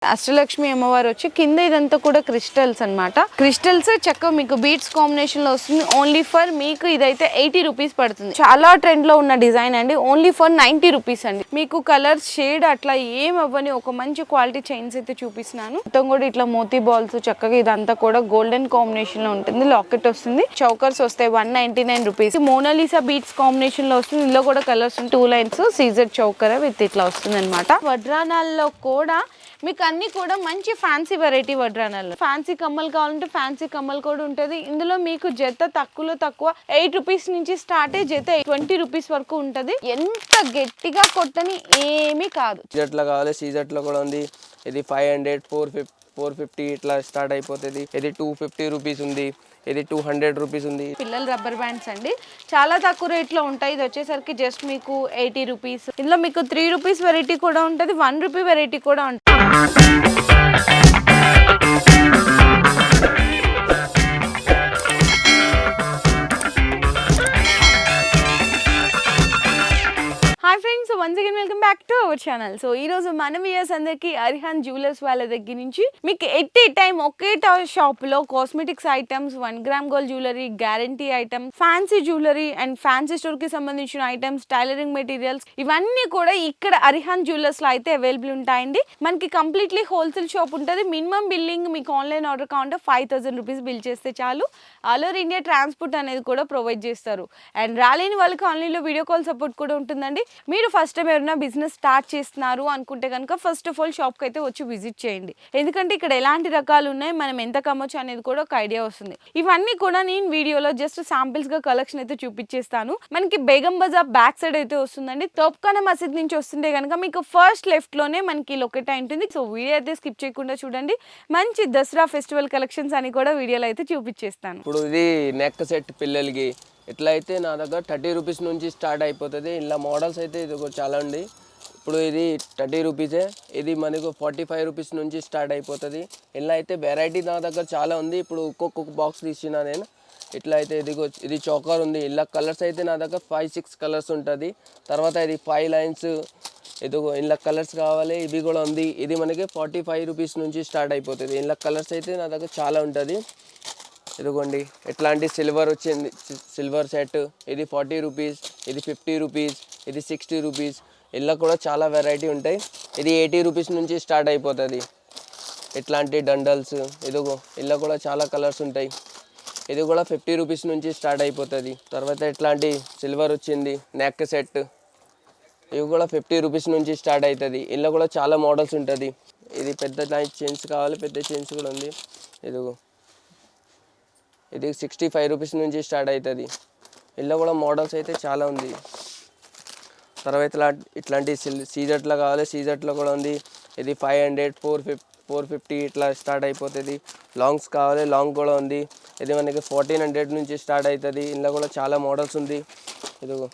అష్టలక్ష్మి అమ్మవారు వచ్చి కింద ఇదంతా కూడా క్రిస్టల్స్ అన్నమాట. క్రిస్టల్స్ చక్కగా మీకు బీట్స్ కాంబినేషన్ లో వస్తుంది. ఓన్లీ ఫర్ మీకు ఇదైతే 80 రూపీస్ పడుతుంది. చాలా ట్రెండ్ లో ఉన్న డిజైన్ అండి. ఓన్లీ ఫర్ 90 రూపీస్ అండి. మీకు కలర్ షేడ్ అట్లా ఏం అవ్వని ఒక మంచి క్వాలిటీ చైన్స్ అయితే చూపిస్తున్నాను. మొత్తం కూడా ఇట్లా మోతీ బాల్స్ చక్కగా ఇదంతా కూడా గోల్డెన్ కాంబినేషన్ లో ఉంటుంది. లాకెట్ వస్తుంది, చౌకర్స్ వస్తాయి 199 రూపీస్. మోనాలిసా బీట్స్ కాంబినేషన్ లో వస్తుంది. ఇందులో కూడా కలర్స్ 2 లైన్స్ సీజర్ చౌకర్ విత్ ఇట్లా వస్తుంది అనమాట. వడ్రానాల్లో కూడా మీకు అన్ని కూడా మంచి ఫ్యాన్సీ వెరైటీ వడ్రానాలు. ఫ్యాన్సీ కమ్మలు కావాలంటే ఫ్యాన్సీ కమ్మలు కూడా ఉంటుంది. ఇందులో మీకు జత తక్కువలో తక్కువ 8 రూపీస్ నుంచి స్టార్ట్ అయ్యి జత 20 రూపీస్ వరకు ఉంటుంది. ఎంత గట్టిగా కొట్టని ఏమీ కాదు. సీజెట్లో కావాలి, సీజెట్లో కూడా ఉంది. ఇది 500, 450 ఇట్లా స్టార్ట్ అయిపోతుంది. ఇది 250 రూపీస్ ఉంది, ఇది 200 రూపీస్ ఉంది. పిల్లల రబ్బర్ బ్యాండ్స్ అండి, చాలా తక్కువ రేట్లో ఉంటాయి. ఇది వచ్చేసరికి జస్ట్ మీకు 80 రూపీస్. ఇందులో మీకు 3 రూపీస్ వెరైటీ కూడా ఉంటుంది, 1 రూపీ వెరైటీ కూడా ఉంటుంది. Hi friends, once again welcome back to our channel. So ఈ రోజు మన వ్యూయర్స్ అందరికి అరిహాన్ జ్యువెలర్స్ వాళ్ళ దగ్గర నుంచి మీకు ఎట్ ఏ టైం ఒకే షాప్ లో cosmetics items, 1 gram gold jewellery, guarantee item, fancy jewellery and fancy store కి సంబంధించిన ఐటమ్స్, టైలరింగ్ మెటీరియల్స్ ఇవన్నీ కూడా ఇక్కడ అరిహాన్ జ్యువెలర్స్ లో అయితే అవైలబుల్ ఉంటాయండి. మనకి కంప్లీట్లీ హోల్సేల్ షాప్ ఉంటుంది. మినిమం బిల్లింగ్ మీకు ఆన్లైన్ ఆర్డర్ కావాలంటే 5000 రూపీస్ బిల్ చేస్తే చాలు. ఆల్ ఓవర్ ఇండియా ట్రాన్స్పోర్ట్ అనేది కూడా ప్రొవైడ్ చేస్తారు. అండ్ రాలేని వాళ్ళకి ఆన్లైన్లో వీడియో కాల్ సపోర్ట్ కూడా ఉంటుందండి. మీరు ఫస్ట్ టైం ఎవరైనా బిజినెస్ స్టార్ట్ చేస్తున్నారు అనుకుంటే కనుక ఫస్ట్ ఆఫ్ ఆల్ షాప్కి అయితే వచ్చి విజిట్ చేయండి. ఎందుకంటే ఇక్కడ ఎలాంటి రకాలు ఉన్నాయి, మనం ఎంత కమ్మొచ్చు అనేది కూడా ఒక ఐడియా వస్తుంది. ఇవన్నీ కూడా నేను వీడియోలో జస్ట్ శాంపిల్స్ గా కలెక్షన్ అయితే చూపించేస్తాను. మనకి బేగం బజార్ బ్యాక్ సైడ్ అయితే వస్తుందండి. తోప్ఖానా మసీద్ నుంచి వస్తుంటే కనుక మీకు ఫస్ట్ లెఫ్ట్ లోనే మనకి లొకేట్ అయి ఉంటుంది. సో వీడియో అయితే స్కిప్ చేయకుండా చూడండి. మంచి దసరా ఫెస్టివల్ కలెక్షన్స్ అని కూడా వీడియోలో అయితే చూపించేస్తాను. ఇప్పుడు ఇది నెక్ సెట్ పిల్లలకి ఎట్లా అయితే నా దగ్గర 30 రూపీస్ నుంచి స్టార్ట్ అయిపోతుంది. ఇలా మోడల్స్ అయితే ఇది చాలా ఉంది. ఇప్పుడు ఇది 30 రూపీసే. ఇది మనకు 45 రూపీస్ నుంచి స్టార్ట్ అయిపోతుంది. ఇలా అయితే వెరైటీ నా దగ్గర చాలా ఉంది. ఇప్పుడు ఒక్కొక్క బాక్స్ తీసిన నేను. ఇట్లా అయితే ఇది చోకర్ ఉంది. ఇలా కలర్స్ అయితే నా దగ్గర 5-6 కలర్స్ ఉంటుంది. తర్వాత ఇది 5 లైన్స్, ఇదిగో ఇలా కలర్స్ కావాలి, ఇవి కూడా ఉంది. ఇది మనకి 45 రూపీస్ నుంచి స్టార్ట్ అయిపోతుంది. ఇలా కలర్స్ అయితే నా దగ్గర చాలా ఉంటుంది. ఇదిగోండి ఎట్లాంటి సిల్వర్ వచ్చింది, సిల్వర్ సెట్. ఇది 40 రూపీస్, ఇది 50 రూపీస్, ఇది 60 రూపీస్. ఇలా కూడా చాలా వెరైటీ ఉంటాయి. ఇది 80 రూపీస్ నుంచి స్టార్ట్ అయిపోతుంది. ఇట్లాంటి డండల్స్, ఇదిగో ఇలా కూడా చాలా కలర్స్ ఉంటాయి. ఇది కూడా 50 రూపీస్ నుంచి స్టార్ట్ అయిపోతుంది. తర్వాత ఇట్లాంటి సిల్వర్ వచ్చింది నెక్ సెట్, ఇవి కూడా 50 రూపీస్ నుంచి స్టార్ట్ అవుతుంది. ఇలా కూడా చాలా మోడల్స్ ఉంటుంది. ఇది పెద్ద చైన్స్ కావాలి, పెద్ద చైన్స్ కూడా ఉంది. ఇదిగో ఇది 65 రూపీస్ నుంచి స్టార్ట్ అవుతుంది. ఇలా కూడా మోడల్స్ అయితే చాలా ఉంది. తర్వాత ఇట్లాంటి సీజెట్లో కావాలి, సీజెట్లో కూడా ఉంది. ఇది 500, 450 ఇట్లా స్టార్ట్ అయిపోతుంది. లాంగ్స్ కావాలి, లాంగ్ కూడా ఉంది. ఇది మనకి 1400 నుంచి స్టార్ట్ అవుతుంది. ఇలా కూడా చాలా మోడల్స్ ఉంది. ఇదిగో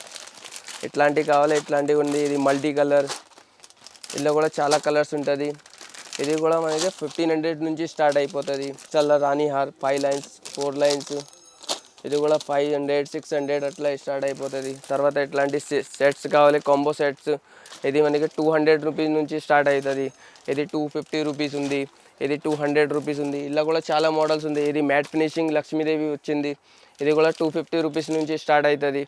ఇట్లాంటివి కావాలి, ఇట్లాంటివి ఉంది. ఇది మల్టీ కలర్, ఇలా కూడా చాలా కలర్స్ ఉంటుంది. ఇది కూడా మనకి 1500 నుంచి స్టార్ట్ అయిపోతుంది. చల్ల రాణి హార్ 5 లైన్స్, 4 లైన్స్. ఇది కూడా 500, 600 అట్లా స్టార్ట్ అయిపోతుంది. తర్వాత ఇట్లాంటి సెట్స్ కావాలి, కాంబో సెట్స్. ఇది మనకి 200 రూపీస్ నుంచి స్టార్ట్ అవుతుంది. ఇది 250 రూపీస్ ఉంది, ఇది 200 రూపీస్ ఉంది. ఇలా కూడా చాలా మోడల్స్ ఉంది. ఇది మ్యాట్ ఫినిషింగ్ లక్ష్మీదేవి వచ్చింది. ఇది కూడా 250 రూపీస్ నుంచి స్టార్ట్ అవుతుంది.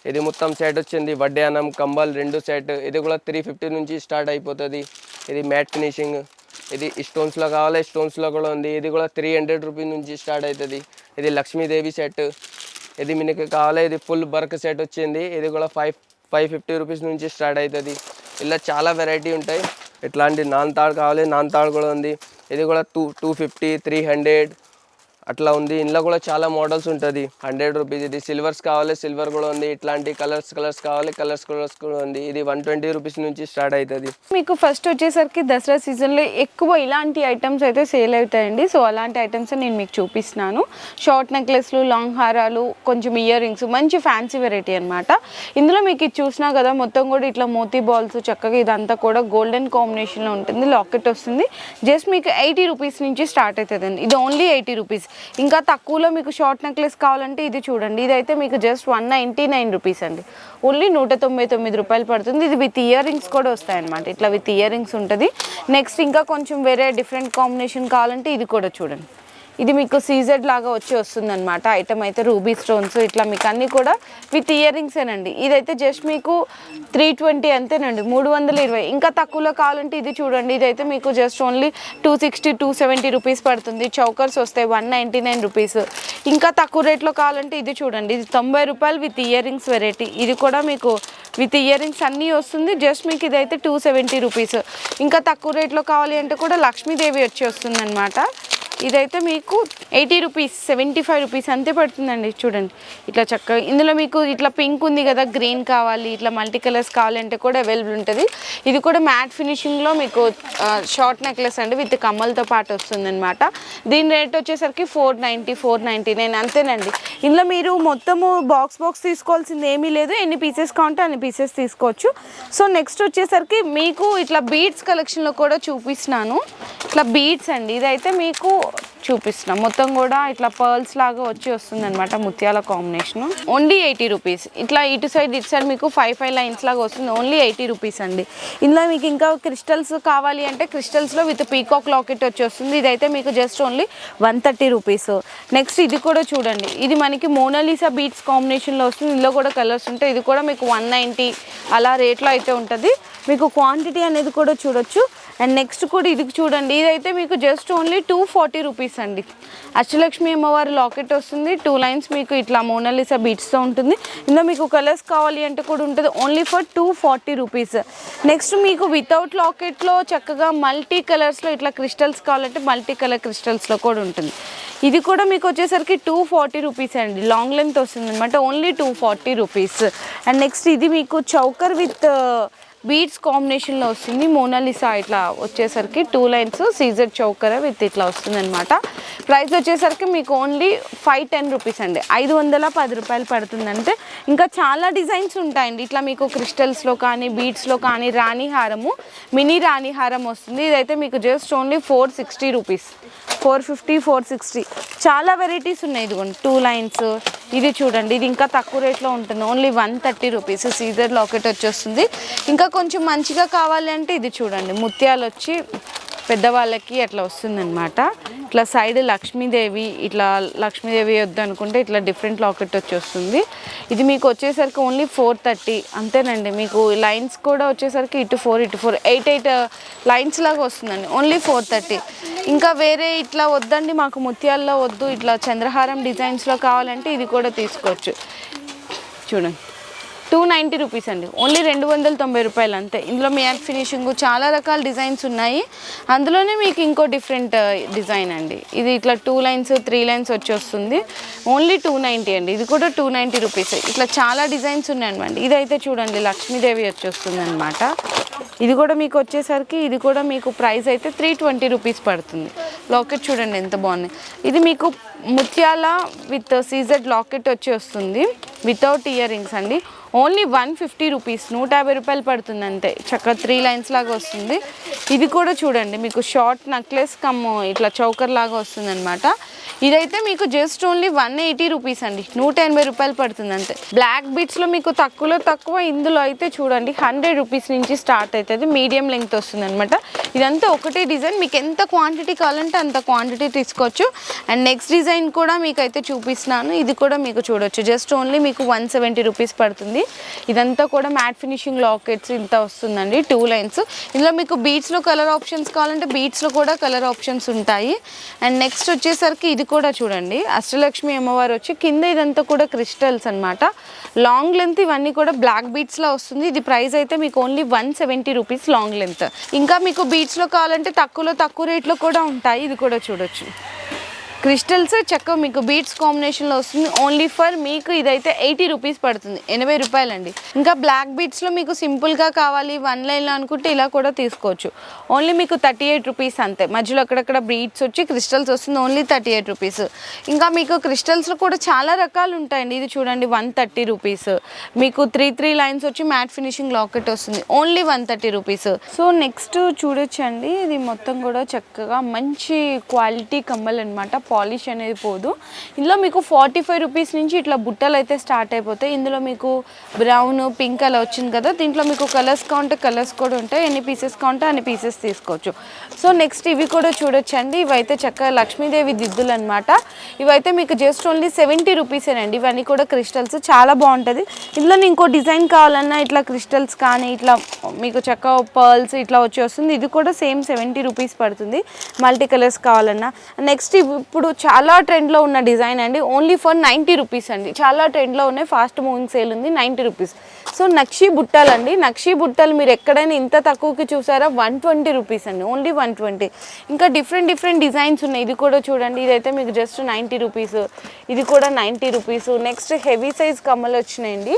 ఇది మొత్తం సెట్ వచ్చింది, వడ్డానం కంబల్ 2 సెట్. ఇది కూడా 350 నుంచి స్టార్ట్ అయిపోతుంది. ఇది మ్యాట్ ఫినిషింగ్. ఇది స్టోన్స్లో కావాలి, స్టోన్స్లో కూడా ఉంది. ఇది కూడా 300 రూపీస్ నుంచి స్టార్ట్ అవుతుంది. ఇది లక్ష్మీదేవి సెట్. ఇది మీకు కావాలి, ఇది ఫుల్ వర్క్ సెట్ వచ్చింది. ఇది కూడా 550 రూపీస్ నుంచి స్టార్ట్ అవుతుంది. ఇలా చాలా వెరైటీ ఉంటాయి. ఇట్లాంటి నాన్ తాడు కావాలి, నాన్ తాడు కూడా ఉంది. ఇది కూడా 250, 300 అట్లా ఉంది. ఇందులో కూడా చాలా మోడల్స్ ఉంటుంది. 100 రూపీస్. ఇది సిల్వర్స్ కావాలి, సిల్వర్ కూడా ఉంది. ఇట్లాంటి కలర్స్ కావాలి, కలర్స్ కూడా ఉంది. ఇది 120 రూపీస్ నుంచి స్టార్ట్ అవుతుంది. మీకు ఫస్ట్ వచ్చేసరికి దసరా సీజన్లో ఎక్కువ ఇలాంటి ఐటమ్స్ అయితే సేల్ అవుతాయండి. సో అలాంటి ఐటమ్స్ నేను మీకు చూపిస్తున్నాను. షార్ట్ నెక్లెస్లు, లాంగ్ హారాలు, కొంచెం ఇయర్ రింగ్స్, మంచి ఫ్యాన్సీ వెరైటీ అనమాట. ఇందులో మీకు ఇది చూసినా కదా, మొత్తం కూడా ఇట్లా మోతీ బాల్స్ చక్కగా ఇదంతా కూడా గోల్డెన్ కాంబినేషన్లో ఉంటుంది. లాకెట్ వస్తుంది. జస్ట్ మీకు 80 రూపీస్ నుంచి స్టార్ట్ అవుతుందండి. ఇది ఓన్లీ 80 రూపీస్. ఇంకా తక్కువలో మీకు షార్ట్ నెక్లెస్ కావాలంటే ఇది చూడండి, ఇదైతే మీకు జస్ట్ 199 రూపీస్ అండి, ఓన్లీ 199 రూపాయలు పడుతుంది. ఇది విత్ ఇయర్ రింగ్స్ కూడా వస్తాయన్నమాట, ఇట్లా విత్ ఇయర్ రింగ్స్ ఉంటుంది. నెక్స్ట్ ఇంకా కొంచెం వేరే డిఫరెంట్ కాంబినేషన్ కావాలంటే ఇది కూడా చూడండి, ఇది మీకు సీజెడ్ లాగా వస్తుంది అనమాట. ఐటమ్ అయితే రూబీ స్టోన్స్ ఇట్లా మీకు అన్నీ కూడా విత్ ఇయర్ రింగ్సేనండి. ఇదైతే జస్ట్ మీకు 320 అంతేనండి, 320. ఇంకా తక్కువలో కావాలంటే ఇది చూడండి, ఇదైతే మీకు జస్ట్ ఓన్లీ 260 270 రూపీస్ పడుతుంది. చౌకర్స్ వస్తాయి 199 రూపీస్. ఇంకా తక్కువ రేట్లో కావాలంటే ఇది చూడండి, ఇది 90 రూపాయలు విత్ ఇయర్ రింగ్స్ వెరైటీ. ఇది కూడా మీకు విత్ ఇయర్ రింగ్స్ అన్నీ వస్తుంది, జస్ట్ మీకు ఇదైతే 270 రూపీస్. ఇంకా తక్కువ రేట్లో కావాలి అంటే కూడా లక్ష్మీదేవి వస్తుంది అనమాట. ఇదైతే మీకు 80 రూపీస్ 75 రూపీస్ అంతే పడుతుందండి. చూడండి ఇట్లా చక్కగా, ఇందులో మీకు ఇట్లా పింక్ ఉంది కదా, గ్రీన్ కావాలి, ఇట్లా మల్టీ కలర్స్ కావాలంటే కూడా అవైలబుల్ ఉంటుంది. ఇది కూడా మ్యాట్ ఫినిషింగ్లో మీకు షార్ట్ నెక్లెస్ అండి, విత్ కమ్మలతో పాటు వస్తుంది అనమాట. దీని రేట్ వచ్చేసరికి 490 499 అంతేనండి. ఇందులో మీరు మొత్తము బాక్స్ తీసుకోవాల్సింది ఏమీ లేదు, ఎన్ని పీసెస్ కావాలంటే అన్ని పీసెస్ తీసుకోవచ్చు. సో నెక్స్ట్ వచ్చేసరికి మీకు ఇట్లా బీడ్స్ కలెక్షన్లో కూడా చూపిస్తున్నాను. ఇట్లా బీడ్స్ అండి, ఇదైతే మీకు చూపిస్తున్నాం మొత్తం కూడా ఇట్లా పర్ల్స్ లాగా వస్తుంది అనమాట, ముత్యాల కాంబినేషన్. Only 80 rupees. ఇట్లా ఇటు సైడ్ మీకు 5 లైన్స్ లాగా వస్తుంది, ఓన్లీ 80 రూపీస్ అండి. ఇందులో మీకు ఇంకా క్రిస్టల్స్ కావాలి అంటే క్రిస్టల్స్లో విత్ పీకాక్ లాకెట్ వస్తుంది. ఇదైతే మీకు జస్ట్ ఓన్లీ 130 రూపీస్. నెక్స్ట్ ఇది కూడా చూడండి, ఇది మనకి మోనాలిసా బీట్స్ కాంబినేషన్లో వస్తుంది. ఇందులో కూడా కలర్స్ ఉంటాయి. ఇది కూడా మీకు 190 అలా రేట్లో అయితే ఉంటుంది. మీకు క్వాంటిటీ అనేది కూడా చూడొచ్చు. అండ్ నెక్స్ట్ కూడా ఇది చూడండి, ఇదైతే మీకు జస్ట్ ఓన్లీ 240 రూపీస్ అండి. అష్టలక్ష్మి అమ్మవారి లాకెట్ వస్తుంది, 2 లైన్స్ మీకు ఇట్లా మోనాలిసా బీట్స్తో ఉంటుంది. ఇందులో మీకు కలర్స్ కావాలి అంటే కూడా ఉంటుంది, ఓన్లీ ఫర్ 240 రూపీస్. నెక్స్ట్ మీకు వితౌట్ లాకెట్లో చక్కగా మల్టీ కలర్స్లో ఇట్లా క్రిస్టల్స్ కావాలంటే మల్టీ కలర్ క్రిస్టల్స్లో కూడా ఉంటుంది. ఇది కూడా మీకు వచ్చేసరికి 240 రూపీస్ అండి, లాంగ్ లెంత్ వస్తుంది అనమాట, ఓన్లీ 240 రూపీస్. అండ్ నెక్స్ట్ ఇది మీకు చౌకర్ విత్ బీడ్స్ కాంబినేషన్లో వస్తుంది. మోనాలిసా ఇట్లా వచ్చేసరికి 2 లైన్స్ సీజర్ చౌకర్ విత్ ఇట్లా వస్తుంది అనమాట. ప్రైస్ వచ్చేసరికి మీకు ఓన్లీ 510 రూపీస్ అండి, 510 రూపాయలు పడుతుందంటే. ఇంకా చాలా డిజైన్స్ ఉంటాయండి, ఇట్లా మీకు క్రిస్టల్స్లో కానీ బీడ్స్లో కానీ రాణి హారము, మినీ రాణి హారం వస్తుంది. ఇదైతే మీకు జస్ట్ ఓన్లీ 460 రూపీస్, 450 460 చాలా వెరైటీస్ ఉన్నాయి. ఇదిగోండి 2 లైన్స్, ఇది చూడండి, ఇది ఇంకా తక్కువ రేట్లో ఉంటుంది, ఓన్లీ 130 రూపీస్. సీజర్ లాకెట్ వచ్చేస్తుంది. ఇంకా కొంచెం మంచిగా కావాలి అంటే ఇది చూడండి, ముత్యాలు వచ్చి పెద్దవాళ్ళకి అట్లా వస్తుందన్నమాట. ఇట్లా సైడ్ లక్ష్మీదేవి, ఇట్లా లక్ష్మీదేవి వద్దు అనుకుంటే ఇట్లా డిఫరెంట్ లాకెట్ వచ్చేస్తుంది. ఇది మీకు వచ్చేసరికి ఓన్లీ 430 అంతేనండి. మీకు లైన్స్ కూడా వచ్చేసరికి ఇటు 4 8 లైన్స్ లాగా వస్తుందండి, ఓన్లీ 430. ఇంకా వేరే ఇట్లా వద్దండి మాకు ముత్యాల్లో వద్దు, ఇట్లా చంద్రహారం డిజైన్స్లో కావాలంటే ఇది కూడా తీసుకోవచ్చు. చూడండి 290 రూపీస్ అండి, ఓన్లీ 290 రూపాయలు అంతే. ఇందులో మ్యాట్ ఫినిషింగ్ చాలా రకాల డిజైన్స్ ఉన్నాయి. అందులోనే మీకు ఇంకో డిఫరెంట్ డిజైన్ అండి, ఇది ఇట్లా 2 లైన్స్ 3 లైన్స్ వచ్చేస్తుంది, ఓన్లీ 290 అండి. ఇది కూడా 290 రూపీస్. ఇట్లా చాలా డిజైన్స్ ఉన్నాయన్నమాట. ఇదైతే చూడండి లక్ష్మీదేవి వచ్చేస్తుంది అనమాట. ఇది కూడా మీకు వచ్చేసరికి ఇది కూడా మీకు ప్రైస్ అయితే 320 రూపీస్ పడుతుంది. లాకెట్ చూడండి ఎంత బాగుంది. ఇది మీకు ముత్యాల విత్ సీజెడ్ లాకెట్ వస్తుంది, వితౌట్ ఇయర్ రింగ్స్ అండి, ఓన్లీ 150 రూపీస్, 150 రూపాయలు పడుతుంది అంతే. చక్కగా 3 లైన్స్ లాగా వస్తుంది. ఇది కూడా చూడండి మీకు షార్ట్ నెక్లెస్ కమ్ ఇట్లా చౌకర్ లాగా వస్తుంది అనమాట. ఇదైతే మీకు జస్ట్ ఓన్లీ 180 రూపీస్ అండి, 180 రూపాయలు పడుతుంది అంతే. బ్లాక్ బీట్స్లో మీకు తక్కువలో తక్కువ ఇందులో అయితే చూడండి 100 రూపీస్ నుంచి స్టార్ట్ అవుతుంది, మీడియం లెంగ్త్ వస్తుంది అనమాట. ఇదంతా ఒకటే డిజైన్, మీకు ఎంత క్వాంటిటీ కావాలంటే అంత క్వాంటిటీ తీసుకోవచ్చు. అండ్ నెక్స్ట్ డిజైన్ కూడా మీకు అయితే చూపిస్తున్నాను, ఇది కూడా మీకు చూడొచ్చు, జస్ట్ ఓన్లీ మీకు 170 రూపీస్ పడుతుంది. ఇదంతా కూడా మ్యాట్ ఫినిషింగ్ లాకెట్స్ ఇంత వస్తుందండి, 2 లైన్స్. ఇందులో మీకు బీట్స్లో కలర్ ఆప్షన్స్ కావాలంటే బీట్స్లో కూడా కలర్ ఆప్షన్స్ ఉంటాయి. అండ్ నెక్స్ట్ వచ్చేసరికి ఇది కూడా చూడండి, అష్టలక్ష్మి అమ్మవారు వచ్చి కింద ఇదంతా కూడా క్రిస్టల్స్ అనమాట, లాంగ్ లెంత్. ఇవన్నీ కూడా బ్లాక్ బీట్స్లో వస్తుంది. ఇది ప్రైస్ అయితే మీకు ఓన్లీ 170 రూపీస్ లాంగ్ లెంత్. ఇంకా మీకు బీట్స్లో కావాలంటే తక్కువ రేట్లో కూడా ఉంటాయి. ఇది కూడా చూడొచ్చు, క్రిస్టల్స్ చక్కగా మీకు బీట్స్ కాంబినేషన్లో వస్తుంది, ఓన్లీ ఫర్ మీకు ఇదైతే 80 రూపీస్ పడుతుంది, 80 రూపాయలండి. ఇంకా బ్లాక్ బీట్స్లో మీకు సింపుల్గా కావాలి 1 లైన్లో అనుకుంటే ఇలా కూడా తీసుకోవచ్చు, ఓన్లీ మీకు 38 రూపీస్ అంతే. మధ్యలో అక్కడక్కడ బీట్స్ వచ్చి క్రిస్టల్స్ వస్తుంది, ఓన్లీ 38 రూపీస్. ఇంకా మీకు క్రిస్టల్స్లో కూడా చాలా రకాలు ఉంటాయండి. ఇది చూడండి 130 రూపీస్. మీకు 3 లైన్స్ వచ్చి మ్యాట్ ఫినిషింగ్ లాకెట్ వస్తుంది, ఓన్లీ 130 రూపీస్. సో నెక్స్ట్ చూడొచ్చండి, ఇది మొత్తం కూడా చక్కగా మంచి క్వాలిటీ కమ్మలు అనమాట, పాలిష్ అనేది పోదు. ఇందులో మీకు 45 రూపీస్ నుంచి ఇట్లా బుట్టలు అయితే స్టార్ట్ అయిపోతాయి. ఇందులో మీకు బ్రౌన్ పింక్ అలా వచ్చింది కదా, దీంట్లో మీకు కలర్స్ కావాలంటే కలర్స్ కూడా ఉంటాయి, ఎన్ని పీసెస్ కావాలంటే అన్ని పీసెస్ తీసుకోవచ్చు. సో నెక్స్ట్ ఇవి కూడా చూడొచ్చండి. ఇవైతే చక్కగా లక్ష్మీదేవి దిద్దులు అనమాట. ఇవైతే మీకు జస్ట్ ఓన్లీ 70 రూపీసేనండి. ఇవన్నీ కూడా క్రిస్టల్స్, చాలా బాగుంటుంది. ఇందులో ఇంకో డిజైన్ కావాలన్నా ఇట్లా క్రిస్టల్స్ కానీ ఇట్లా మీకు చక్కగా పర్ల్స్ ఇట్లా వస్తుంది. ఇది కూడా సేమ్ 70 రూపీస్ పడుతుంది మల్టీ కలర్స్ కావాలన్నా. నెక్స్ట్ ఇప్పుడు చాలా ట్రెండ్లో ఉన్న డిజైన్ అండి, ఓన్లీ ఫర్ 90 రూపీస్ అండి. చాలా ట్రెండ్లో ఉన్నాయి, ఫాస్ట్ మూవింగ్ సేల్ ఉంది, 90 రూపీస్. సో నక్షి బుట్టలు అండి. నక్షి బుట్టలు మీరు ఎక్కడైనా ఇంత తక్కువకి చూసారా, 120 రూపీస్ అండి, ఓన్లీ 120. ఇంకా డిఫరెంట్ డిజైన్స్ ఉన్నాయి. ఇది కూడా చూడండి, ఇదైతే మీకు జస్ట్ 90 రూపీస్, ఇది కూడా 90 రూపీస్. నెక్స్ట్ హెవీ సైజ్ కమ్మలు వచ్చినాయండి.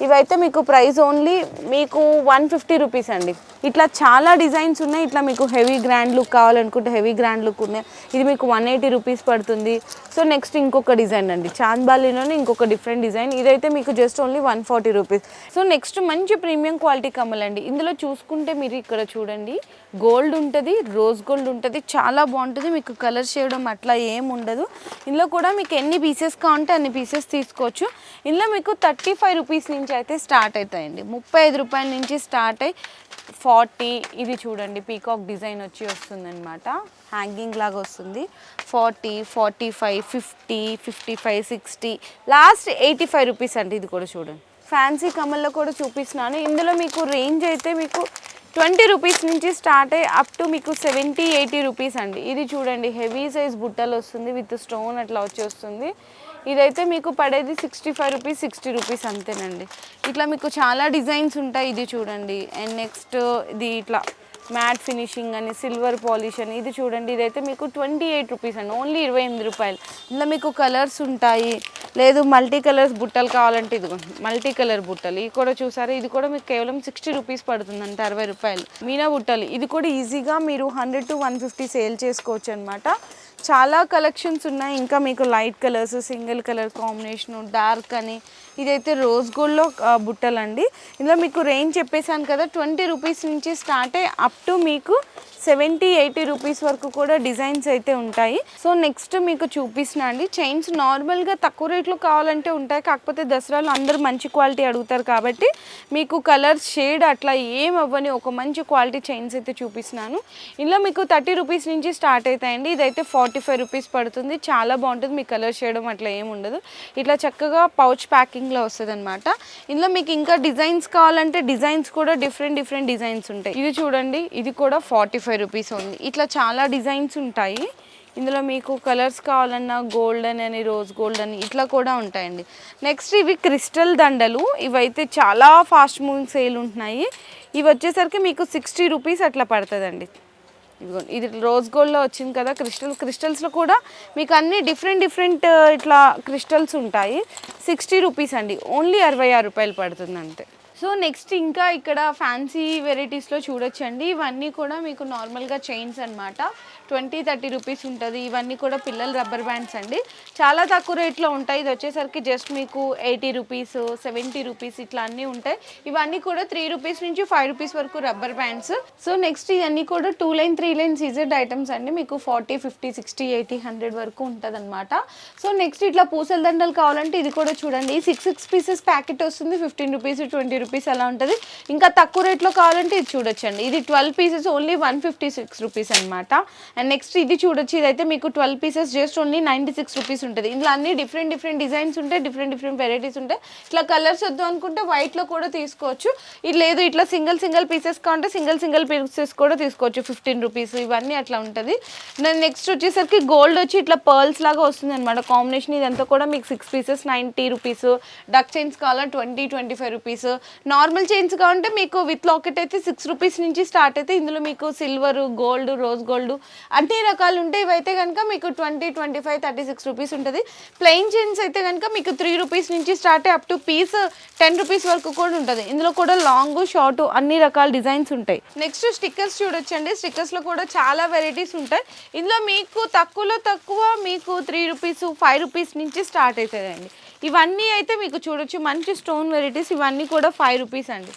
ఇవైతే మీకు ప్రైస్ ఓన్లీ మీకు 150 రూపీస్ అండి. ఇట్లా చాలా డిజైన్స్ ఉన్నాయి. ఇట్లా మీకు హెవీ గ్రాండ్ లుక్ కావాలనుకుంటే హెవీ గ్రాండ్ లుక్ ఉన్నాయి. ఇది మీకు 180 రూపీస్ పడుతుంది. సో నెక్స్ట్ ఇంకొక డిజైన్ అండి, చాంద్బాలిలోనే ఇంకొక డిఫరెంట్ డిజైన్. ఇదైతే మీకు just only 140 rupees. So next మంచి ప్రీమియం క్వాలిటీ కమ్మలండి. ఇందులో చూసుకుంటే మీరు ఇక్కడ చూడండి, గోల్డ్ ఉంటుంది, రోజ్ గోల్డ్ ఉంటుంది, చాలా బాగుంటుంది. మీకు కలర్ చేయడం అట్లా ఏం ఉండదు. ఇందులో కూడా మీకు ఎన్ని పీసెస్ కావాలంటే అన్ని పీసెస్ తీసుకోవచ్చు. ఇందులో మీకు 35 రూపీస్ నుంచి అయితే స్టార్ట్ అవుతాయండి, 35 రూపాయల నుంచి స్టార్ట్ అయ్యి 40. ఇది చూడండి, పీకాక్ డిజైన్ వస్తుందన్నమాట, హ్యాంగింగ్ లాగా వస్తుంది. 40, 45, 50, 55, 60, లాస్ట్ 85 రూపీస్ అండి. ఇది కూడా చూడండి, ఫ్యాన్సీ కమ్మల్లో కూడా చూపిస్తున్నాను. ఇందులో మీకు రేంజ్ అయితే మీకు 20 రూపీస్ నుంచి స్టార్ట్ అయ్యి అప్ టు మీకు 70, 80 రూపీస్ అండి. ఇది చూడండి, హెవీ సైజ్ బుట్టలు వస్తుంది, విత్ స్టోన్ అట్లా వస్తుంది. ఇదైతే మీకు పడేది 65 రూపీస్, 60 రూపీస్ అంతేనండి. ఇట్లా మీకు చాలా డిజైన్స్ ఉంటాయి. ఇది చూడండి, అండ్ నెక్స్ట్ ఇది ఇట్లా మ్యాట్ ఫినిషింగ్ అని, సిల్వర్ పాలిష్ అని. ఇది చూడండి, ఇదైతే మీకు 28 రూపీస్ అండి, ఓన్లీ 28 రూపాయలు. ఇందులో మీకు కలర్స్ ఉంటాయి, లేదు మల్టీ కలర్స్ బుట్టలు కావాలంటే ఇదిగోండి మల్టీ కలర్ బుట్టలు. ఇవి కూడా చూసారా, ఇది కూడా మీకు కేవలం 60 రూపీస్ పడుతుందంటే 60 రూపాయలు. మీనా బుట్టలు, ఇది కూడా ఈజీగా మీరు 100 to 150 సేల్ చేసుకోవచ్చు అనమాట. చాలా కలెక్షన్స్ ఉన్నాయి. ఇంకా మీకు light colours, single colour combination, dark అని. ఇదైతే రోజ్ గోల్డ్లో బుట్టలండి. ఇందులో మీకు రేంజ్ చెప్పేసాను కదా, 20 రూపీస్ నుంచి స్టార్ట్ అయ్యి అప్ టు మీకు 70, 80 రూపీస్ వరకు కూడా డిజైన్స్ అయితే ఉంటాయి. సో నెక్స్ట్ మీకు చూపిస్తున్నా అండి, చైన్స్ నార్మల్గా తక్కువ రేట్లో కావాలంటే ఉంటాయి, కాకపోతే దసరాలో అందరూ మంచి క్వాలిటీ అడుగుతారు కాబట్టి మీకు కలర్ షేడ్ అట్లా ఏం అవ్వని ఒక మంచి క్వాలిటీ చైన్స్ అయితే చూపిస్తున్నాను. ఇందులో మీకు 30 రూపీస్ నుంచి స్టార్ట్ అవుతాయండి. ఇదైతే 45 రూపీస్ పడుతుంది, చాలా బాగుంటుంది. మీకు కలర్ షేడ్ అట్లా ఏమి ఉండదు, ఇట్లా చక్కగా పౌచ్ ప్యాకింగ్లో వస్తుంది అనమాట. ఇందులో మీకు ఇంకా డిజైన్స్ కావాలంటే డిజైన్స్ కూడా డిఫరెంట్ డిజైన్స్ ఉంటాయి. ఇది చూడండి, ఇది కూడా 45 రూపీస్ ఉంది. ఇట్లా చాలా డిజైన్స్ ఉంటాయి. ఇందులో మీకు కలర్స్ కావాలన్నా గోల్డెన్ అని, రోజ్ గోల్డ్ అని ఇట్లా కూడా ఉంటాయండి. నెక్స్ట్ ఇవి క్రిస్టల్ దండలు. ఇవైతే చాలా ఫాస్ట్ మూవింగ్ సేల్ ఉంటున్నాయి. ఇవి వచ్చేసరికి మీకు 60 రూపీస్ అట్లా పడుతుందండి. ఇదిగోండి, ఇది రోజ్ గోల్డ్లో వచ్చింది కదా, క్రిస్టల్స్లో కూడా మీకు అన్ని డిఫరెంట్ ఇట్లా క్రిస్టల్స్ ఉంటాయి. 60 రూపీస్ అండి, ఓన్లీ 66 రూపాయలు పడుతుంది అంతే. సో నెక్స్ట్ ఇంకా ఇక్కడ ఫ్యాన్సీ వెరైటీస్లో చూడొచ్చండి. ఇవన్నీ కూడా మీకు నార్మల్గా చైన్స్ అనమాట, 20-30 రూపీస్ ఉంటుంది. ఇవన్నీ కూడా పిల్లల రబ్బర్ బ్యాండ్స్ అండి, చాలా తక్కువ రేట్లో ఉంటాయి. ఇది వచ్చేసరికి జస్ట్ మీకు 80 రూపీస్, 70 రూపీస్ ఇట్లా అన్నీ ఉంటాయి. ఇవన్నీ కూడా 3 రూపీస్ నుంచి 5 రూపీస్ వరకు రబ్బర్ బ్యాండ్స్. సో నెక్స్ట్ ఇవన్నీ కూడా 2 లైన్ 3 లైన్ సీజెడ్ ఐటమ్స్ అండి, మీకు 40, 50, 60, 80, 100 వరకు ఉంటుంది అనమాట. సో నెక్స్ట్ ఇట్లా పూసల దండలు కావాలంటే ఇది కూడా చూడండి, 6 పీసెస్ ప్యాకెట్ వస్తుంది, 15 రూపీస్, 20 రూపీస్ అలా ఉంటుంది. ఇంకా తక్కువ రేట్లో కావాలంటే ఇది చూడొచ్చండి, ఇది 12 పీసెస్ ఓన్లీ 156 రూపీస్ అనమాట. అండ్ నెక్స్ట్ ఇది చూడొచ్చు, ఇదైతే మీకు 12 పీసెస్ జస్ట్ ఓన్లీ 96 రూపీస్ ఉంటుంది. ఇందులో అన్ని డిఫరెంట్ డిజైన్స్ ఉంటాయి, డిఫరెంట్ వెరైటీస్ ఉంటాయి. ఇట్లా కలర్స్ వద్దు అనుకుంటే వైట్లో కూడా తీసుకోవచ్చు, ఇది లేదు ఇట్లా సింగిల్ పీసెస్ కావాలంటే సింగిల్ పీసెస్ కూడా తీసుకోవచ్చు, 15 రూపీస్. ఇవన్నీ అట్లా ఉంటుంది. నెక్స్ట్ వచ్చేసరికి గోల్డ్ వచ్చి ఇట్లా పర్ల్స్ లాగా వస్తుంది అనమాట కాంబినేషన్. ఇదంతా కూడా మీకు 6 పీసెస్ 90 రూపీస్. డక్ చైన్స్ కావాలంటే 20-25 రూపీస్. నార్మల్ చైన్స్ కావాలంటే మీకు విత్ లాకెట్ అయితే 6 రూపీస్ నుంచి స్టార్ట్ అయితే. ఇందులో మీకు సిల్వర్, గోల్డ్, రోజ్ గోల్డ్ అన్ని రకాలు ఉంటాయి. ఇవైతే కనుక మీకు 20, 25, 36 రూపీస్ ఉంటుంది. ప్లెయిన్ చైన్స్ అయితే కనుక మీకు 3 రూపీస్ నుంచి start up to piece 10 rupees వరకు కూడా ఉంటుంది. ఇందులో కూడా లాంగ్, షార్ట్ అన్ని రకాల డిజైన్స్ ఉంటాయి. నెక్స్ట్ స్టిక్కర్స్ చూడొచ్చండి, స్టిక్కర్స్లో కూడా చాలా వెరైటీస్ ఉంటాయి. ఇందులో మీకు తక్కువలో తక్కువ మీకు 3 రూపీస్, 5 రూపీస్ నుంచి స్టార్ట్ అవుతుందండి. ఇవన్నీ అయితే మీకు చూడొచ్చు మంచి స్టోన్ వెరైటీస్. ఇవన్నీ కూడా 5 రూపీస్ అండి.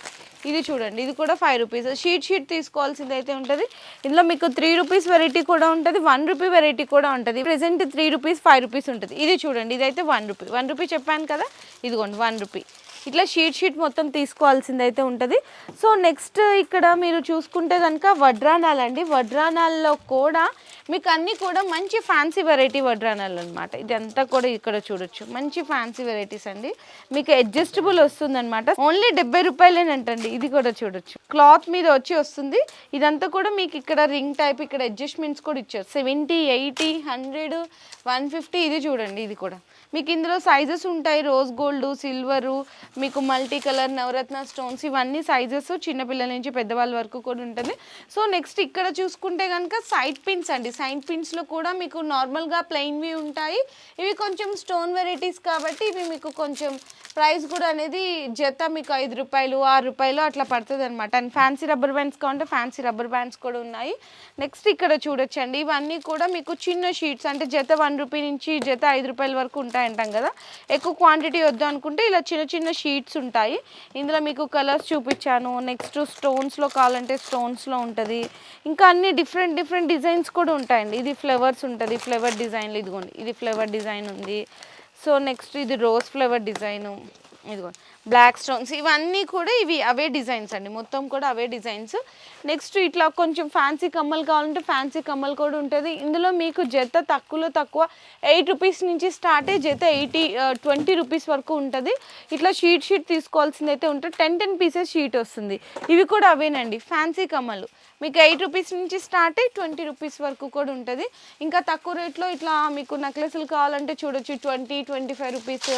ఇది చూడండి, ఇది కూడా 5 రూపీస్. షీట్ తీసుకోవాల్సింది అయితే ఉంటుంది. ఇందులో మీకు 3 రూపీస్ వెరైటీ కూడా ఉంటుంది, 1 రూపీ వెరైటీ కూడా ఉంటుంది. ప్రెసెంట్ 3 రూపీస్ 5 రూపీస్ ఉంటుంది. ఇది చూడండి, ఇదైతే 1 రూపీ చెప్పాను కదా, ఇదిగోండి 1 రూపీ. ఇట్లా షీట్ మొత్తం తీసుకోవాల్సింది అయితే ఉంటుంది. సో నెక్స్ట్ ఇక్కడ మీరు చూసుకుంటే కనుక వడ్రానాలు అండి. వడ్రానాల్లో కూడా మీకు అన్నీ కూడా మంచి ఫ్యాన్సీ వెరైటీ వడ్రానాలు అనమాట. ఇదంతా కూడా ఇక్కడ చూడొచ్చు, మంచి ఫ్యాన్సీ వెరైటీస్ అండి. మీకు అడ్జస్టబుల్ వస్తుంది అనమాట. ఓన్లీ 70 రూపాయలేనంటండి. ఇది కూడా చూడొచ్చు, క్లాత్ మీద వచ్చి వస్తుంది. ఇదంతా కూడా మీకు ఇక్కడ రింగ్ టైప్, ఇక్కడ అడ్జస్ట్మెంట్స్ కూడా ఇచ్చారు. 70, 80, 100, 150. ఇది చూడండి, ఇది కూడా మీకు ఇందులో సైజెస్ ఉంటాయి. రోజ్ గోల్డ్, సిల్వరు, మీకు మల్టీ కలర్, నవరత్న స్టోన్స్, ఇవన్నీ సైజెస్ చిన్నపిల్లల నుంచి పెద్దవాళ్ళ వరకు కూడా ఉంటుంది. సో నెక్స్ట్ ఇక్కడ చూసుకుంటే కనుక సైడ్ పిన్స్ అండి. సైడ్ పిన్స్లో కూడా మీకు నార్మల్గా ప్లెయిన్వి ఉంటాయి. ఇవి కొంచెం స్టోన్ వెరైటీస్ కాబట్టి ఇవి మీకు కొంచెం ప్రైస్ కూడా అనేది జత మీకు 5 రూపాయలు 6 రూపాయలు అట్లా పడుతుంది అనమాట. అండ్ ఫ్యాన్సీ రబ్బర్ బ్యాండ్స్ కావాలంటే ఫ్యాన్సీ రబ్బర్ బ్యాండ్స్ కూడా ఉన్నాయి. నెక్స్ట్ ఇక్కడ చూడొచ్చండి, ఇవన్నీ కూడా మీకు చిన్న షీట్స్, అంటే జత 1 రూపీ నుంచి జత 5 రూపాయల వరకు ఉంటాయి అంటాం కదా. ఎక్కువ క్వాంటిటీ వద్దు అనుకుంటే ఇలా చిన్న షీట్స్ ఉంటాయి. ఇందులో మీకు కలర్స్ చూపించాను. నెక్స్ట్ స్టోన్స్లో కావాలంటే స్టోన్స్లో ఉంటుంది. ఇంకా అన్ని డిఫరెంట్ డిజైన్స్ కూడా ఉంటాయండి. ఇది ఫ్లవర్స్ ఉంటుంది, ఫ్లవర్ డిజైన్లు, ఇదిగోండి ఇది ఫ్లవర్ డిజైన్ ఉంది. సో నెక్స్ట్ ఇది రోజ్ ఫ్లవర్ డిజైను, ఇదిగోండి బ్లాక్ స్టోన్స్, ఇవన్నీ కూడా ఇవి అవే డిజైన్స్ అండి, మొత్తం కూడా అవే డిజైన్స్. నెక్స్ట్ ఇట్లా కొంచెం ఫ్యాన్సీ కమ్మలు కావాలంటే ఫ్యాన్సీ కమ్మలు కూడా ఉంటుంది. ఇందులో మీకు జత తక్కువ 8 రూపీస్ నుంచి స్టార్ట్ అయ్యి జత 20 రూపీస్ వరకు ఉంటుంది. ఇట్లా షీట్ తీసుకోవాల్సింది అయితే ఉంటుంది. 10 పీసెస్ షీట్ వస్తుంది. ఇవి కూడా అవేనండి, ఫ్యాన్సీ కమ్మలు. మీకు 8 రూపీస్ నుంచి స్టార్ట్ అయ్యి 20 రూపీస్ వరకు కూడా ఉంటుంది. ఇంకా తక్కువ రేట్లో ఇట్లా మీకు నెక్లెస్లు కావాలంటే చూడొచ్చు, 20-25 రూపీస్,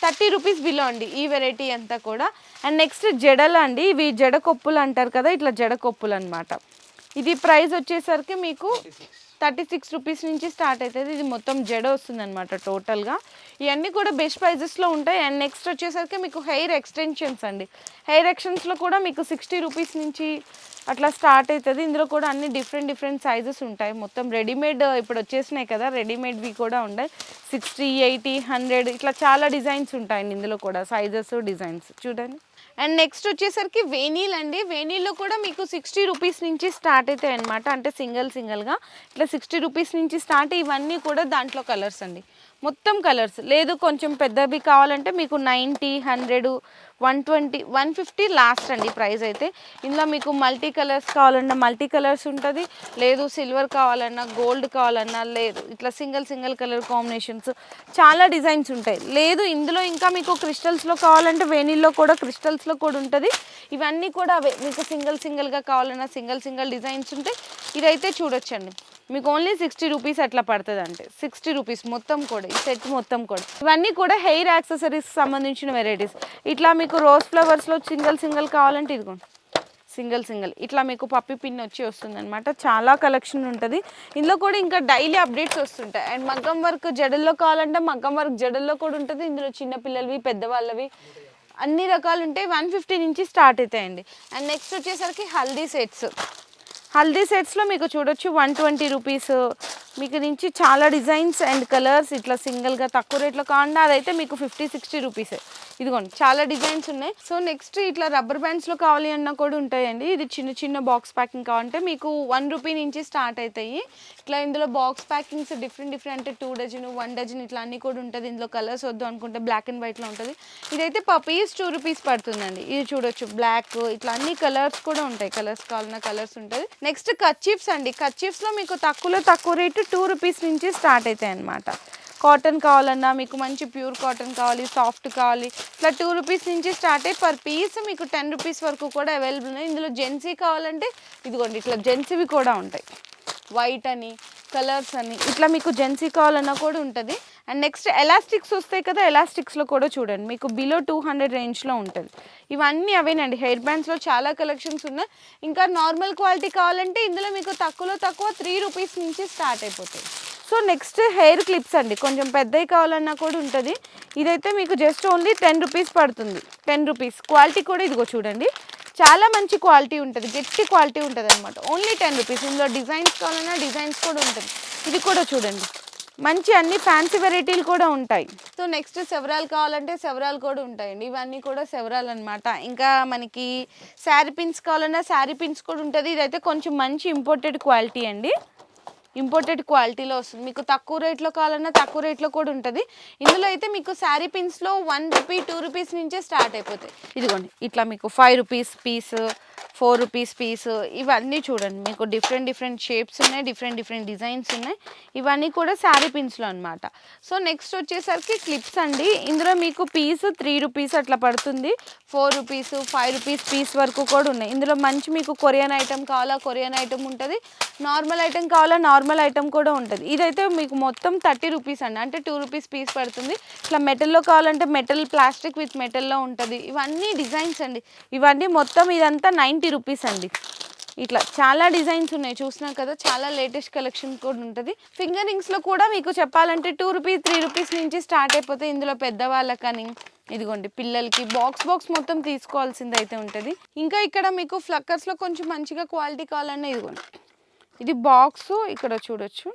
30 రూపీస్ బిలో అండి ఈ వెరైటీ అంతా కూడా. అండ్ నెక్స్ట్ జడలు అండి. ఇవి జడ కొప్పులు అంటారు కదా, ఇట్లా జడ కొప్పులు అనమాట. ఇది ప్రైస్ వచ్చేసరికి మీకు 36 రూపీస్ నుంచి స్టార్ట్ అవుతుంది. ఇది మొత్తం జడ వస్తుంది అనమాట టోటల్గా. ఇవన్నీ కూడా బెస్ట్ ప్రైజెస్లో ఉంటాయి. అండ్ నెక్స్ట్ వచ్చేసరికి మీకు హెయిర్ ఎక్స్టెన్షన్స్ అండి. హెయిర్ ఎక్స్టెన్షన్స్లో కూడా మీకు 60 రూపీస్ నుంచి అట్లా స్టార్ట్ అవుతుంది. ఇందులో కూడా అన్ని డిఫరెంట్ సైజెస్ ఉంటాయి. మొత్తం రెడీమేడ్ ఇప్పుడు వచ్చేసినాయి కదా, రెడీమేడ్వి కూడా ఉన్నాయి. 60, 80, 100 ఇట్లా చాలా డిజైన్స్ ఉంటాయండి ఇందులో కూడా, సైజెస్ డిజైన్స్ చూడండి. అండ్ నెక్స్ట్ వచ్చేసరికి వేనీల్ అండి. వేనీల్లో కూడా మీకు 60 రూపీస్ నుంచి స్టార్ట్ అవుతాయి అనమాట. అంటే సింగిల్గా ఇట్లా 60 రూపీస్ నుంచి స్టార్ట్. ఇవన్నీ కూడా దాంట్లో కలర్స్ అండి, మొత్తం కలర్స్. లేదు కొంచెం పెద్దవి కావాలంటే మీకు 90, 100, 120, 150 లాస్ట్ అండి ప్రైస్ అయితే. ఇందులో మీకు మల్టీ కలర్స్ కావాలన్నా మల్టీ కలర్స్ ఉంటుంది, లేదు సిల్వర్ కావాలన్నా, గోల్డ్ కావాలన్నా, లేదు ఇట్లా సింగిల్ కలర్ కాంబినేషన్స్, చాలా డిజైన్స్ ఉంటాయి. లేదు ఇందులో ఇంకా మీకు క్రిస్టల్స్లో కావాలంటే వేనీల్లో కూడా క్రిస్టల్స్లో కూడా ఉంటుంది. ఇవన్నీ కూడా మీకు సింగిల్గా కావాలన్నా సింగిల్ డిజైన్స్ ఉంటాయి. ఇదైతే చూడొచ్చండి, మీకు ఓన్లీ 60 రూపీస్ అట్లా పడుతుంది. అంటే 60 రూపీస్ మొత్తం కూడా, ఈ సెట్ మొత్తం కూడా. ఇవన్నీ కూడా హెయిర్ యాక్సెసరీస్ సంబంధించిన వెరైటీస్. ఇట్లా మీకు రోజ్ ఫ్లవర్స్లో సింగిల్ కావాలంటే ఇదిగోండి సింగిల్ ఇట్లా మీకు పప్పి పిన్ వచ్చి వస్తుంది అనమాట. చాలా కలెక్షన్ ఉంటుంది ఇందులో కూడా. ఇంకా డైలీ అప్డేట్స్ వస్తుంటాయి. అండ్ మగ్గం వర్క్ జడల్లో కావాలంటే మగ్గం వర్క్ జడల్లో కూడా ఉంటుంది. ఇందులో చిన్నపిల్లలవి, పెద్దవాళ్ళవి అన్ని రకాలు ఉంటాయి. 150 నుంచి స్టార్ట్ అవుతాయండి. అండ్ నెక్స్ట్ వచ్చేసరికి హల్దీ సెట్స్లో మీకు చూడొచ్చు 120 రూపీస్. మీకు నుంచి చాలా డిజైన్స్ అండ్ కలర్స్ ఇట్లా సింగిల్గా తక్కువ రేట్లో కావాలంటే అదైతే మీకు 50-60 రూపీసే. ఇదిగోండి చాలా డిజైన్స్ ఉన్నాయి. సో నెక్స్ట్ ఇట్లా రబ్బర్ బ్యాండ్స్లో కావాలి అన్నా కూడా ఉంటాయండి. ఇది చిన్న బాక్స్ ప్యాకింగ్ కావాలంటే మీకు 1 రూపీ నుంచి స్టార్ట్ అవుతాయి. ఇట్లా ఇందులో బాక్స్ ప్యాకింగ్స్ డిఫరెంట్ అంటే 2 డజన్, 1 డజన్ ఇట్లా అన్నీ కూడా ఉంటుంది. ఇందులో కలర్స్ వద్దు అనుకుంటే బ్లాక్ అండ్ వైట్లో ఉంటుంది. ఇదైతే పర్ పీస్ 2 రూపీస్ పడుతుందండి. ఇది చూడొచ్చు బ్లాక్, ఇట్లా అన్ని కలర్స్ కూడా ఉంటాయి. కలర్స్ కావాలన్నా కలర్స్ ఉంటుంది. నెక్స్ట్ కర్చీఫ్స్ అండి. కర్చీఫ్స్లో మీకు తక్కువ రేటు 2 రూపీస్ నుంచి స్టార్ట్ అవుతాయి అన్నమాట. కాటన్ కావాలన్నా మీకు మంచి ప్యూర్ కాటన్ కావాలి, సాఫ్ట్ కావాలి, ఇట్లా 2 రూపీస్ నుంచి స్టార్ట్ అయ్యి పర్ పీస్ మీకు 10 రూపీస్ వరకు కూడా అవైలబుల్ ఉన్నాయి. ఇందులో జెన్సీ కావాలంటే ఇదిగోండి ఇట్లా జెన్సీవి కూడా ఉంటాయి. వైట్ అని, కలర్స్ అని, ఇట్లా మీకు జెన్సీ కావాలన్నా కూడా ఉంటుంది. అండ్ నెక్స్ట్ ఎలాస్టిక్స్ వస్తాయి కదా, ఎలాస్టిక్స్లో కూడా చూడండి మీకు బిలో 200 రేంజ్లో ఉంటుంది. ఇవన్నీ అవేనండి. హెయిర్ బ్యాండ్స్లో చాలా కలెక్షన్స్ ఉన్నాయి. ఇంకా నార్మల్ క్వాలిటీ కావాలంటే ఇందులో మీకు తక్కువ 3 రూపీస్ నుంచి స్టార్ట్ అయిపోతాయి. సో నెక్స్ట్ హెయిర్ క్లిప్స్ అండి. కొంచెం పెద్దవి కావాలన్నా కూడా ఉంటుంది. ఇదైతే మీకు జస్ట్ ఓన్లీ 10 రూపీస్ పడుతుంది. 10 రూపీస్. క్వాలిటీ కూడా ఇదిగో చూడండి, చాలా మంచి క్వాలిటీ ఉంటుంది, గట్టి క్వాలిటీ ఉంటుంది అనమాట. Only 10 rupees. ఇందులో డిజైన్స్ కావాలన్నా డిజైన్స్ కూడా ఉంటుంది. ఇది కూడా చూడండి మంచి అన్ని ఫ్యాన్సీ వెరైటీలు కూడా ఉంటాయి. సో నెక్స్ట్ సెవరాల్ కావాలంటే సెవరాల్ కూడా ఉంటాయండి. ఇవన్నీ కూడా సెవరాల్ అనమాట. ఇంకా మనకి శారీ పిన్స్ కావాలన్నా శారీ పిన్స్ కూడా ఉంటుంది. ఇదైతే కొంచెం మంచి ఇంపోర్టెడ్ క్వాలిటీ అండి. ఇంపోర్టెడ్ క్వాలిటీలో వస్తుంది. మీకు తక్కువ రేట్లో కావాలన్నా తక్కువ రేట్లో కూడా ఉంటుంది. ఇందులో అయితే మీకు శారీ పిన్స్లో 1 రూపీ 2 రూపీస్ నుంచే స్టార్ట్ అయిపోతాయి. ఇదిగోండి ఇట్లా మీకు 5 రూపీస్ పీస్, 4 రూపీస్ పీస్, ఇవన్నీ చూడండి మీకు డిఫరెంట్ షేప్స్ ఉన్నాయి, డిఫరెంట్ డిజైన్స్ ఉన్నాయి. ఇవన్నీ కూడా శారీ పిన్స్లో అనమాట. సో నెక్స్ట్ వచ్చేసరికి క్లిప్స్ అండి. ఇందులో మీకు పీస్ 3 రూపీస్ అట్లా పడుతుంది. 4 రూపీస్ 5 రూపీస్ పీస్ వరకు కూడా ఉన్నాయి. ఇందులో మంచి మీకు కొరియన్ ఐటమ్ కావాలా కొరియన్ ఐటమ్ ఉంటుంది, నార్మల్ ఐటమ్ కావాలా నార్మల్ ఐటమ్ కూడా ఉంటుంది. ఇదైతే మీకు మొత్తం 30 రూపీస్ అండి, అంటే 2 రూపీస్ పీస్ పడుతుంది. ఇట్లా మెటల్లో కావాలంటే మెటల్, ప్లాస్టిక్ విత్ మెటల్లో ఉంటుంది. ఇవన్నీ డిజైన్స్ అండి. ఇవన్నీ మొత్తం ఇదంతా 90 రూపీస్ అండి. ఇట్లా చాలా డిజైన్స్ ఉన్నాయి చూసినా కదా, చాలా లేటెస్ట్ కలెక్షన్ కూడా ఉంటుంది. ఫింగర్ రింగ్స్లో కూడా మీకు చెప్పాలంటే 2 రూపీస్ 3 రూపీస్ నుంచి స్టార్ట్ అయిపోతాయి. ఇందులో పెద్దవాళ్ళకని ఇదిగోండి పిల్లలకి బాక్స్ మొత్తం తీసుకోవాల్సింది అయితే ఉంటుంది. ఇంకా ఇక్కడ మీకు ఫ్లక్కర్స్లో కొంచెం మంచిగా క్వాలిటీ కావాలన్నా ఇదిగోండి ఇది బాక్స్ ఇక్కడ చూడొచ్చు.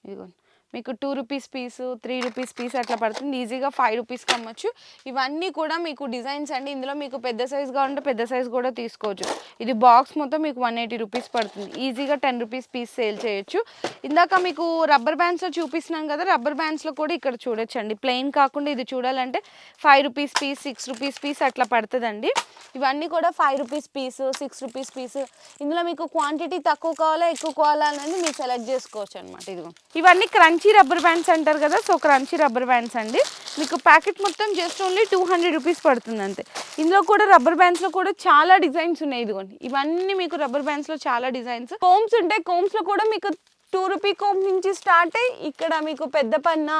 ఇదిగోండి మీకు 2 రూపీస్ పీసు 3 రూపీస్ పీస్ అట్లా పడుతుంది. ఈజీగా 5 రూపీస్కి అమ్మచ్చు. ఇవన్నీ కూడా మీకు డిజైన్స్ అండి. ఇందులో మీకు పెద్ద సైజ్ కావాలంటే పెద్ద సైజ్ కూడా తీసుకోవచ్చు. ఇది బాక్స్ మొత్తం మీకు 180 రూపీస్ పడుతుంది. ఈజీగా 10 రూపీస్ పీస్ సేల్ చేయొచ్చు. ఇందాక మీకు రబ్బర్ బ్యాండ్స్లో చూపిస్తున్నాను కదా, రబ్బర్ బ్యాండ్స్లో కూడా ఇక్కడ చూడొచ్చండి. ప్లెయిన్ కాకుండా ఇది చూడాలంటే 5 రూపీస్ పీస్ 6 రూపీస్ పీస్ అట్లా పడుతుందండి. ఇవన్నీ కూడా 5 రూపీస్ పీసు 6 రూపీస్ పీసు. ఇందులో మీకు క్వాంటిటీ తక్కువ కావాలా ఎక్కువ కావాలా అనేది మీరు సెలెక్ట్ చేసుకోవచ్చు అనమాట. ఇదిగో ఇవన్నీ క్రంచీ రబ్బర్ బ్యాండ్స్ అంటారు కదా, సో క్రంచీ రబ్బర్ బ్యాండ్స్ అండి. మీకు ప్యాకెట్ మొత్తం జస్ట్ ఓన్లీ 200 రూపీస్ పడుతుంది అంతే. ఇందులో కూడా రబ్బర్ బ్యాండ్స్లో కూడా చాలా డిజైన్స్ ఉన్నాయి. ఇదిగోండి ఇవన్నీ మీకు రబ్బర్ బ్యాండ్స్లో చాలా డిజైన్స్. కోమ్స్ ఉంటాయి. కోమ్స్లో కూడా మీకు 2 రూపీ కోంబ్ నుంచి స్టార్ట్ అయ్యి ఇక్కడ మీకు పెద్ద పన్న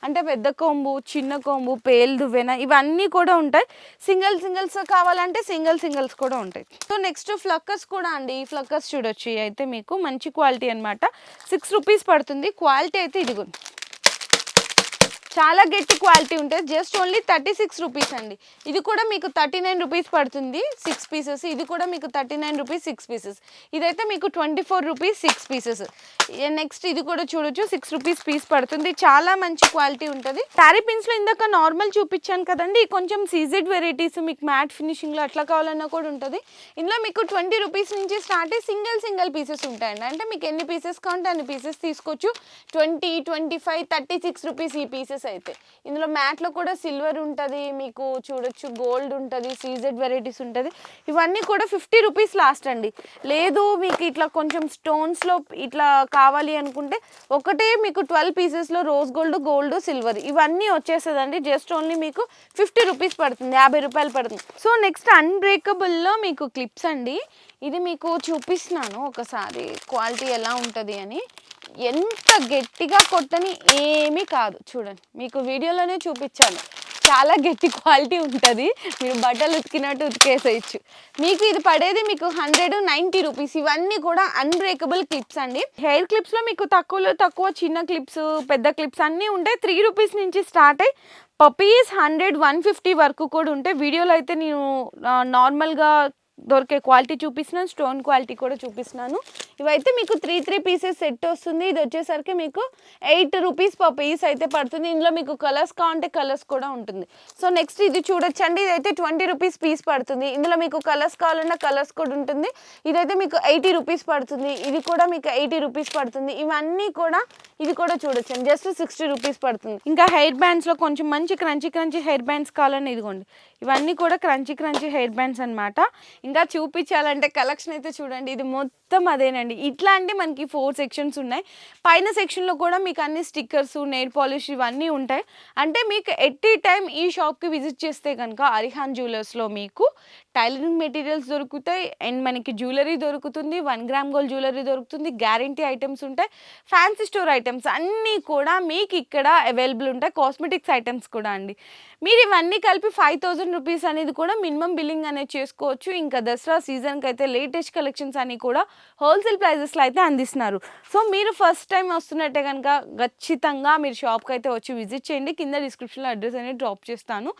అంటే పెద్ద కొంబు, చిన్న కొంబు, పేలు దువ్వెన ఇవన్నీ కూడా ఉంటాయి. సింగిల్స్ కావాలంటే సింగిల్స్ కూడా ఉంటాయి. సో నెక్స్ట్ ఫ్లక్కర్స్ కూడా అండి. ఈ ఫ్లక్కర్స్ చూడొచ్చు, అయితే మీకు మంచి క్వాలిటీ అనమాట. 6 రూపీస్ పడుతుంది. క్వాలిటీ అయితే ఇదిగోండి చాలా గట్టి క్వాలిటీ ఉంటుంది. జస్ట్ ఓన్లీ 36 రూపీస్ అండి. ఇది కూడా మీకు 39 రూపీస్ పడుతుంది 6 పీసెస్. ఇది కూడా మీకు 39 రూపీస్ 6 పీసెస్. ఇదైతే మీకు 24 రూపీస్ 6 పీసెస్. నెక్స్ట్ ఇది కూడా చూడొచ్చు 6 రూపీస్ పీస్ పడుతుంది. చాలా మంచి క్వాలిటీ ఉంటుంది. శారీ పిన్స్లో ఇందాక నార్మల్ చూపించాను కదండి, కొంచెం సీజెడ్ వెరైటీస్ మీకు మ్యాట్ ఫినిషింగ్లో అట్లా కావాలన్నా కూడా ఉంటుంది. ఇందులో మీకు 20 రూపీస్ నుంచి స్టార్ట్ అయ్యి సింగిల్ పీసెస్ ఉంటాయండి. అంటే మీకు ఎన్ని పీసెస్ కావాలంటే అన్ని పీసెస్ తీసుకోవచ్చు. 20, 25, 36 రూపీస్ ఈ పీసెస్ అయితే. ఇందులో మ్యాట్లో కూడా సిల్వర్ ఉంటుంది, మీకు చూడొచ్చు గోల్డ్ ఉంటుంది, సీజెడ్ వెరైటీస్ ఉంటుంది. ఇవన్నీ కూడా 50 రూపీస్ లాస్ట్ అండి. లేదు మీకు ఇట్లా కొంచెం స్టోన్స్లో ఇట్లా కావాలి అనుకుంటే ఒకటే మీకు 12 పీసెస్లో రోజ్ గోల్డ్ సిల్వర్ ఇవన్నీ వచ్చేస్తుందండి. జస్ట్ ఓన్లీ మీకు 50 రూపీస్ పడుతుంది, 50 రూపాయలు పడుతుంది. సో నెక్స్ట్ అన్బ్రేకబుల్లో మీకు క్లిప్స్ అండి. ఇది మీకు చూపిస్తున్నాను ఒకసారి క్వాలిటీ ఎలా ఉంటుంది అని. ఎంత గట్టిగా కొట్టని ఏమీ కాదు, చూడండి మీకు వీడియోలోనే చూపించాను. చాలా గట్టి క్వాలిటీ ఉంటుంది. మీరు బట్టలు ఉతికినట్టు ఉతికేసేయచ్చు. మీకు ఇది పడేది మీకు 190 రూపీస్. ఇవన్నీ కూడా అన్బ్రేకబుల్ క్లిప్స్ అండి. హెయిర్ క్లిప్స్లో మీకు తక్కువ చిన్న క్లిప్స్ పెద్ద క్లిప్స్ అన్నీ ఉంటాయి. 3 రూపీస్ నుంచి స్టార్ట్ అయ్యి పపీస్ 100, 150 వరకు కూడా ఉంటాయి. వీడియోలో అయితే నేను నార్మల్గా దొరికే క్వాలిటీ చూపిస్తున్నాను, స్టోన్ క్వాలిటీ కూడా చూపిస్తున్నాను. ఇవైతే మీకు 3 పీసెస్ సెట్ వస్తుంది. ఇది వచ్చేసరికి మీకు 8 రూపీస్ పర్ పీస్ అయితే పడుతుంది. ఇందులో మీకు కలర్స్ కావాలంటే కలర్స్ కూడా ఉంటుంది. సో నెక్స్ట్ ఇది చూడొచ్చండి, ఇదైతే 20 రూపీస్ పీస్ పడుతుంది. ఇందులో మీకు కలర్స్ కావాలన్నా కలర్స్ కూడా ఉంటుంది. ఇదైతే మీకు 80 రూపీస్ పడుతుంది. ఇది కూడా మీకు 80 రూపీస్ పడుతుంది. ఇవన్నీ కూడా ఇది కూడా చూడొచ్చండి, జస్ట్ 60 రూపీస్ పడుతుంది. ఇంకా హెయిర్ బ్యాండ్స్లో కొంచెం మంచి క్రంచీ హెయిర్ బ్యాండ్స్ కావాలని ఇదిగోండి ఇవన్నీ కూడా క్రంచీ హెయిర్ బ్యాండ్స్ అనమాట. ఇంకా చూపించాలంటే కలెక్షన్ అయితే చూడండి, ఇది మొత్తం అదేనండి. ఇట్లా అంటే మనకి 4 సెక్షన్స్ ఉన్నాయి. పైన సెక్షన్లో కూడా మీకు అన్ని స్టిక్కర్స్, నెయిల్ పాలిష్ ఇవన్నీ ఉంటాయి. అంటే మీకు ఎట్ ఏ టైం ఈ షాప్కి విజిట్ చేస్తే కనుక అరిహాన్ జ్యువెలర్స్లో మీకు టైలరింగ్ మెటీరియల్స్ దొరుకుతాయి, అండ్ మనకి జ్యువెలరీ దొరుకుతుంది, 1 గ్రామ్ గోల్డ్ జ్యువెలరీ దొరుకుతుంది, గ్యారంటీ ఐటమ్స్ ఉంటాయి, ఫ్యాన్సీ స్టోర్ ఐటమ్స్ అన్నీ కూడా మీకు ఇక్కడ అవైలబుల్ ఉంటాయి. కాస్మెటిక్స్ ఐటమ్స్ కూడా అండి. మీరు ఇవన్నీ కలిపి 5000 రూపీస్ అనేది కూడా మినిమం బిల్లింగ్ అనేది చేసుకోవచ్చు. ఇంకా దసరా సీజన్కి అయితే లేటెస్ట్ కలెక్షన్స్ అన్ని కూడా హోల్సేల్ ప్రైజెస్లో అయితే అందిస్తున్నారు. సో మీరు ఫస్ట్ టైం వస్తున్నట్టే కనుక ఖచ్చితంగా మీరు షాప్కి అయితే వచ్చి విజిట్ చేయండి. కింద డిస్క్రిప్షన్లో అడ్రస్ అనేది డ్రాప్ చేస్తాను.